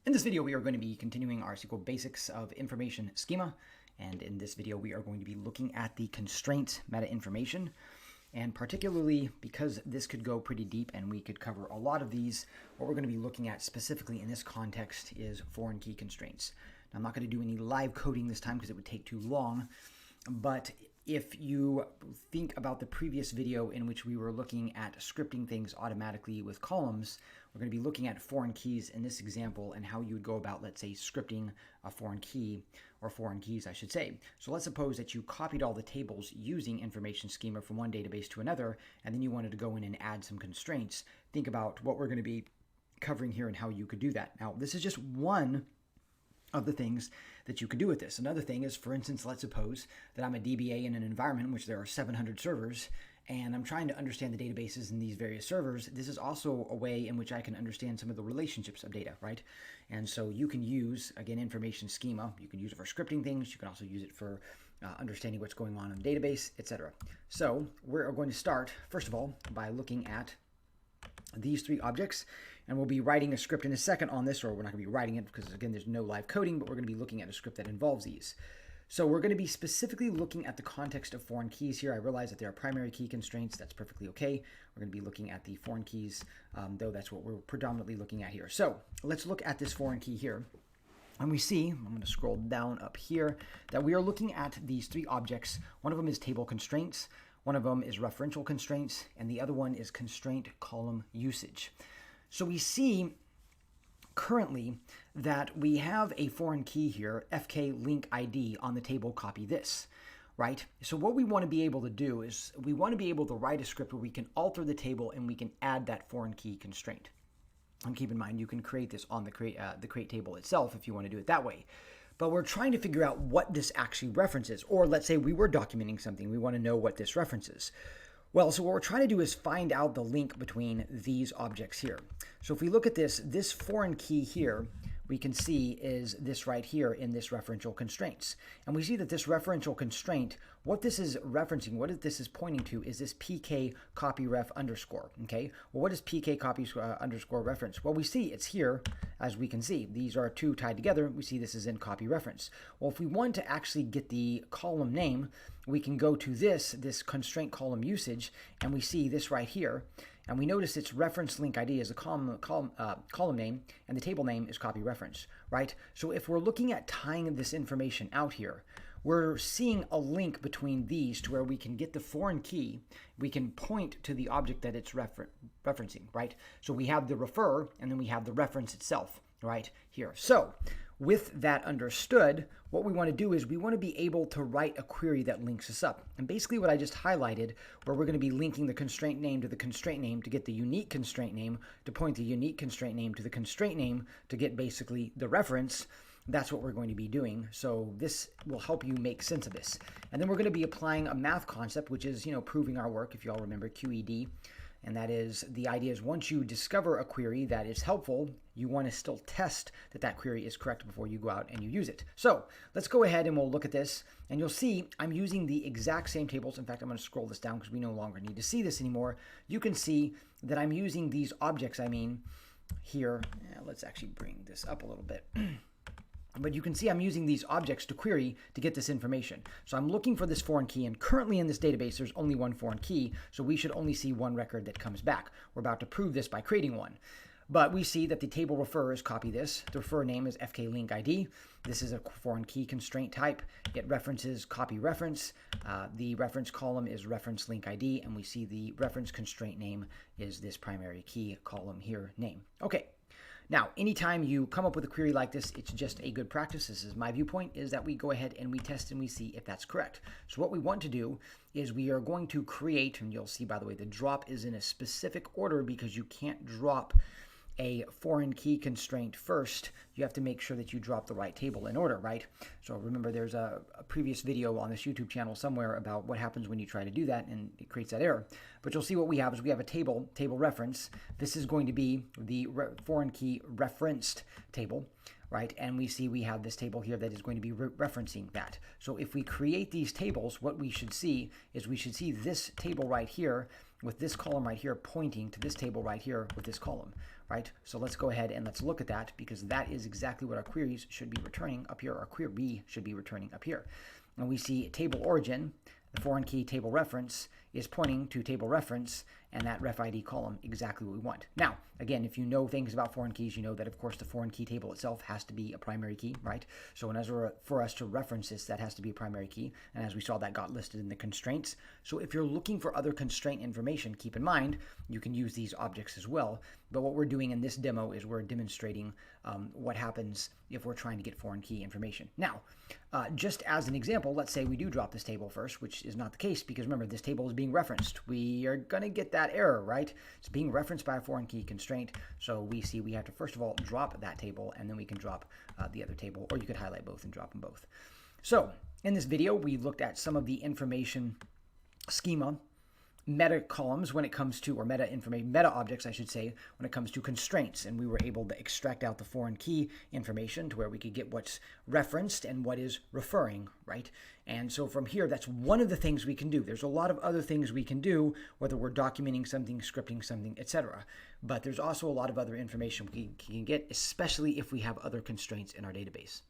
In this video, we are going to be continuing our SQL basics of information schema. And in this video, we are going to be looking at the constraint meta information. And particularly because this could go pretty deep and we could cover a lot of these, what we're going to be looking at specifically in this context is foreign key constraints. Now, I'm not going to do any live coding this time because it would take too long. But if you think about the previous video in which we were looking at scripting things automatically with columns, we're going to be looking at foreign keys in this example and how you would go about, let's say, scripting a foreign key, or foreign keys, I should say. So let's suppose that you copied all the tables using information schema from one database to another, and then you wanted to go in and add some constraints. Think about what we're going to be covering here and how you could do that. Now, this is just one of the things that you could do with this. Another thing is, for instance, let's suppose that I'm a DBA in an environment in which there are 700 servers, and I'm trying to understand the databases in these various servers. This is also a way in which I can understand some of the relationships of data, right? And so you can use, again, information schema. You can use it for scripting things. You can also use it for understanding what's going on in the database, etc. So we're going to start, first of all, by looking at these three objects, and we'll be writing a script in a second on this, or we're not going to be writing it because, again, there's no live coding, but we're going to be looking at a script that involves these. So we're going to be specifically looking at the context of foreign keys here. I realize that there are primary key constraints. That's perfectly okay. We're going to be looking at the foreign keys, though that's what we're predominantly looking at here. So let's look at this foreign key here. And we see, I'm going to scroll down up here, that we are looking at these three objects. One of them is table constraints. One of them is referential constraints, and the other one is constraint column usage. So we see currently that we have a foreign key here, fk link ID, on the table copy this, right? So what we want to be able to do is we want to be able to write a script where we can alter the table and we can add that foreign key constraint. And keep in mind, you can create this on the create table itself if you want to do it that way. But we're trying to figure out what this actually references. Or let's say we were documenting something. We want to know what this references. Well, so what we're trying to do is find out the link between these objects here. So if we look at this foreign key here, we can see is this right here in this referential constraints. And we see that this referential constraint, what this is referencing, what this is pointing to is this pk copy ref underscore, okay? Well, what is pk copy underscore reference? Well, we see it's here, as we can see. These are two tied together. We see this is in copy reference. Well, if we want to actually get the column name, we can go to this constraint column usage, and we see this right here. And we notice its reference link ID is a column name, and the table name is copy reference, right? So if we're looking at tying this information out here, we're seeing a link between these to where we can get the foreign key. We can point to the object that it's referencing, right? So we have the refer, and then we have the reference itself, right here. So with that understood, what we want to do is we want to be able to write a query that links us up. And basically what I just highlighted, where we're going to be linking the constraint name to the constraint name to get the unique constraint name, to point the unique constraint name to the constraint name to get basically the reference, that's what we're going to be doing. So this will help you make sense of this. And then we're going to be applying a math concept, which is, proving our work, if you all remember QED. And that is, the idea is once you discover a query that is helpful, you want to still test that that query is correct before you go out and you use it. So let's go ahead and we'll look at this. And you'll see I'm using the exact same tables. In fact, I'm going to scroll this down because we no longer need to see this anymore. You can see that I'm using these objects, here. Let's actually bring this up a little bit. But you can see I'm using these objects to query to get this information. So I'm looking for this foreign key, and currently in this database, there's only one foreign key, so we should only see one record that comes back. We're about to prove this by creating one. But we see that the table refers copy this. The refer name is fk link ID. This is a foreign key constraint type. It references copy reference. The reference column is reference link ID, and we see the reference constraint name is this primary key column here, name. Okay. Now, anytime you come up with a query like this, it's just a good practice. This is my viewpoint, is that we go ahead and we test and we see if that's correct. So what we want to do is we are going to create, and you'll see, by the way, the drop is in a specific order because you can't drop a foreign key constraint first. You have to make sure that you drop the right table in order, right? So remember, there's a previous video on this YouTube channel somewhere about what happens when you try to do that, and it creates that error. But you'll see what we have is we have a table reference. This is going to be the foreign key referenced table, right? And we see we have this table here that is going to be referencing that. So if we create these tables, what we should see is we should see this table right here with this column right here pointing to this table right here with this column, right? So let's go ahead and let's look at that, because that is exactly what our queries should be returning up here. Our query should be returning up here. And we see table origin, the foreign key table reference is pointing to table reference, and that ref ID column exactly what we want. Now, again, if you know things about foreign keys, you know that, of course, the foreign key table itself has to be a primary key, right? So in order for us to reference this, that has to be a primary key. And as we saw, that got listed in the constraints. So if you're looking for other constraint information, keep in mind, you can use these objects as well. But what we're doing in this demo is we're demonstrating what happens if we're trying to get foreign key information. Now, just as an example, let's say we do drop this table first, which is not the case, because remember, this table is being referenced. We are going to get that error, right? It's being referenced by a foreign key constraint. So we see we have to, first of all, drop that table, and then we can drop the other table, or you could highlight both and drop them both. So in this video, we looked at some of the information schema meta columns when it comes to, or meta objects, I should say, when it comes to constraints. And we were able to extract out the foreign key information to where we could get what's referenced and what is referring, right? And so from here, that's one of the things we can do. There's a lot of other things we can do, whether we're documenting something, scripting something, etc. But there's also a lot of other information we can get, especially if we have other constraints in our database.